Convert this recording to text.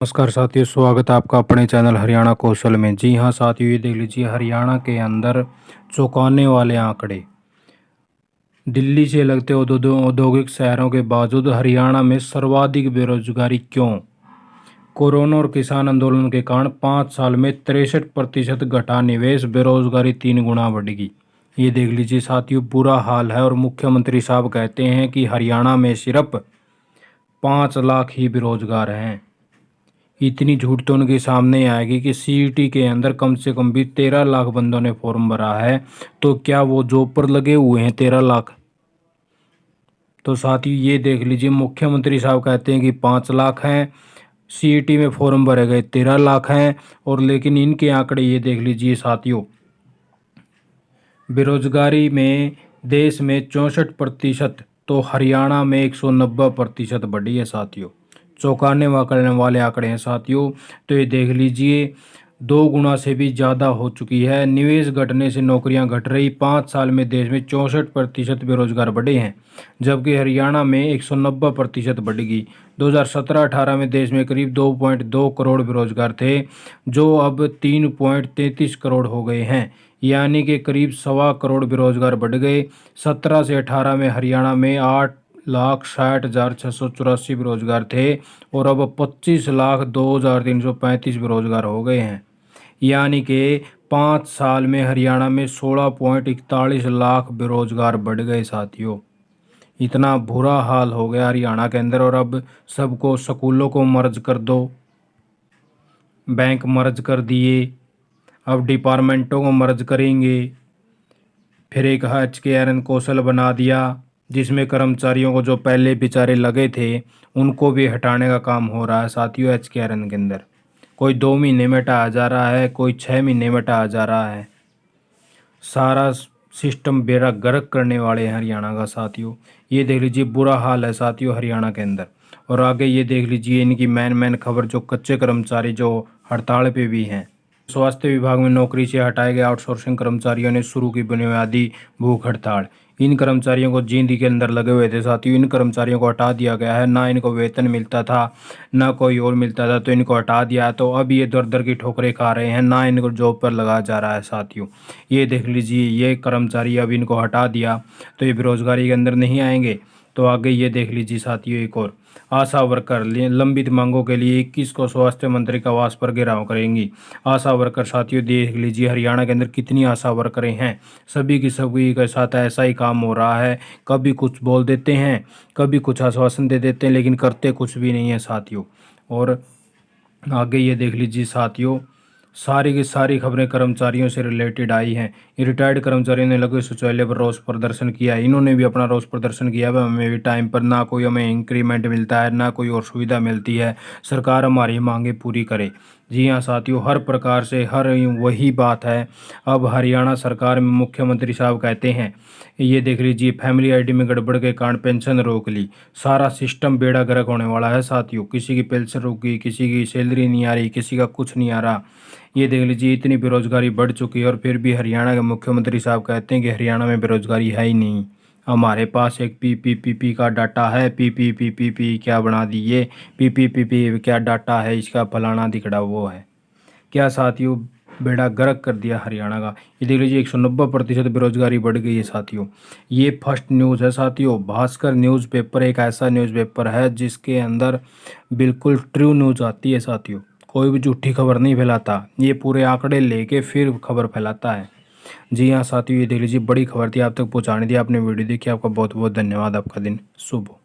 नमस्कार साथियों, स्वागत है आपका अपने चैनल हरियाणा कौशल में। जी हाँ साथियों, ये देख लीजिए हरियाणा के अंदर चौंकाने वाले आंकड़े। दिल्ली से लगते औद्योगिक शहरों के बावजूद हरियाणा में सर्वाधिक बेरोजगारी क्यों? कोरोना और किसान आंदोलन के कारण 5 साल में 63% घटा निवेश, बेरोजगारी 3 गुना बढ़ेगी। ये देख लीजिए साथियों, बुरा हाल है और मुख्यमंत्री साहब कहते हैं कि हरियाणा में सिर्फ 5 लाख ही बेरोजगार हैं। इतनी झूठ तो उनके सामने आएगी कि सीईटी के अंदर कम से कम भी 13 लाख बंदों ने फॉर्म भरा है, तो क्या वो जॉब पर लगे हुए हैं 13 लाख? तो साथ ही ये देख लीजिए, मुख्यमंत्री साहब कहते हैं कि 5 लाख हैं, सीईटी में फॉर्म भरे गए 13 लाख हैं, और लेकिन इनके आंकड़े ये देख लीजिए साथियों, बेरोजगारी में देश में 64%, तो हरियाणा में 190% बढ़ी है साथियों। चौंकाने वाले आंकड़े हैं साथियों। तो ये देख लीजिए, 2 गुना से भी ज़्यादा हो चुकी है। निवेश घटने से नौकरियां घट रही। 5 साल में देश में 64% बेरोजगार बढ़े हैं, जबकि हरियाणा में 190% बढ़ेगी। 2017-18 में देश में करीब 2.2 करोड़ बेरोजगार थे, जो अब 3.33 करोड़ हो गए हैं, यानी कि करीब 1.25 करोड़ बेरोजगार बढ़ गए। 17 से 18 में हरियाणा में 8,60,684 बेरोजगार थे, और अब 25,02,335 बेरोजगार हो गए हैं, यानी कि 5 साल में हरियाणा में 16.41 लाख बेरोजगार बढ़ गए साथियों। इतना बुरा हाल हो गया हरियाणा के अंदर। और अब सबको, स्कूलों को मर्ज कर दो, बैंक मर्ज कर दिए, अब डिपार्टमेंटों को मर्ज करेंगे, फिर एक HKRN कौशल बना दिया, जिसमें कर्मचारियों को जो पहले बेचारे लगे थे उनको भी हटाने का काम हो रहा है साथियों। HKRN के अंदर कोई 2 महीने में हटाया जा रहा है, कोई 6 महीने में हटाया जा रहा है। सारा सिस्टम बेड़ा गर्क करने वाले हैं हरियाणा का साथियों। ये देख लीजिए, बुरा हाल है साथियों हरियाणा के अंदर। और आगे ये देख लीजिए इनकी मेन खबर, जो कच्चे कर्मचारी जो हड़ताल पे भी हैं। स्वास्थ्य विभाग में नौकरी से हटाए गए आउटसोर्सिंग कर्मचारियों ने शुरू की बुनियादी भूख हड़ताल। इन कर्मचारियों को जींद के अंदर लगे हुए थे साथियों। इन कर्मचारियों को हटा दिया गया है, ना इनको वेतन मिलता था ना कोई और मिलता था, तो इनको हटा दिया। तो अब ये दर दर की ठोकरें खा रहे हैं, ना इनको जॉब पर लगाया जा रहा है साथियों। ये देख लीजिए, ये कर्मचारी अब इनको हटा दिया तो ये बेरोजगारी के अंदर नहीं आएंगे। तो आगे ये देख लीजिए साथियों, एक और आशा वर्कर लंबित मांगों के लिए 21 को स्वास्थ्य मंत्री का आवास पर घेराव करेंगी। आशा वर्कर साथियों, देख लीजिए हरियाणा के अंदर कितनी आशा वर्करें हैं। सभी की सभी के साथ ऐसा ही काम हो रहा है, कभी कुछ बोल देते हैं, कभी कुछ आश्वासन दे देते हैं, लेकिन करते कुछ भी नहीं है साथियों। और आगे ये देख लीजिए साथियों, सारी की सारी खबरें कर्मचारियों से रिलेटेड आई हैं। रिटायर्ड कर्मचारियों ने लघु शौचालय पर रोष प्रदर्शन किया है। इन्होंने भी अपना रोष प्रदर्शन किया है। हमें भी टाइम पर ना कोई हमें इंक्रीमेंट मिलता है, ना कोई और सुविधा मिलती है। सरकार हमारी मांगे पूरी करे। जी हाँ साथियों, हर प्रकार से हर वही बात है। अब हरियाणा सरकार में मुख्यमंत्री साहब कहते हैं, ये देख लीजिए, फैमिली आईडी में गड़बड़ के कारण पेंशन रोक ली। सारा सिस्टम बेड़ा गर्क होने वाला है साथियों। किसी की पेंशन रुक गई, किसी की सैलरी नहीं आ रही, किसी का कुछ नहीं आ रहा। ये देख लीजिए, इतनी बेरोजगारी बढ़ चुकी है, और फिर भी हरियाणा के मुख्यमंत्री साहब कहते हैं कि हरियाणा में बेरोजगारी है ही नहीं। हमारे पास एक पीपीपी का डाटा है। पीपीपी क्या बना दी ये? पीपीपी क्या डाटा है इसका? फलाना दिखड़ा वो है क्या साथियों? बेड़ा गर्क कर दिया हरियाणा का। ये देख लीजिए, 190% बेरोजगारी बढ़ गई है साथियों। ये फर्स्ट न्यूज़ है साथियों। भास्कर न्यूज़पेपर एक ऐसा न्यूज़पेपर है जिसके अंदर बिल्कुल ट्रू न्यूज़ आती है साथियों। कोई भी झूठी खबर नहीं फैलाता, ये पूरे आंकड़े लेके फिर खबर फैलाता है। जी हाँ साथियों, ये देख लीजिए, बड़ी खबर थी, आप तक पहुँचाने दी। आपने वीडियो देखी, आपका बहुत बहुत धन्यवाद। आपका दिन शुभ हो।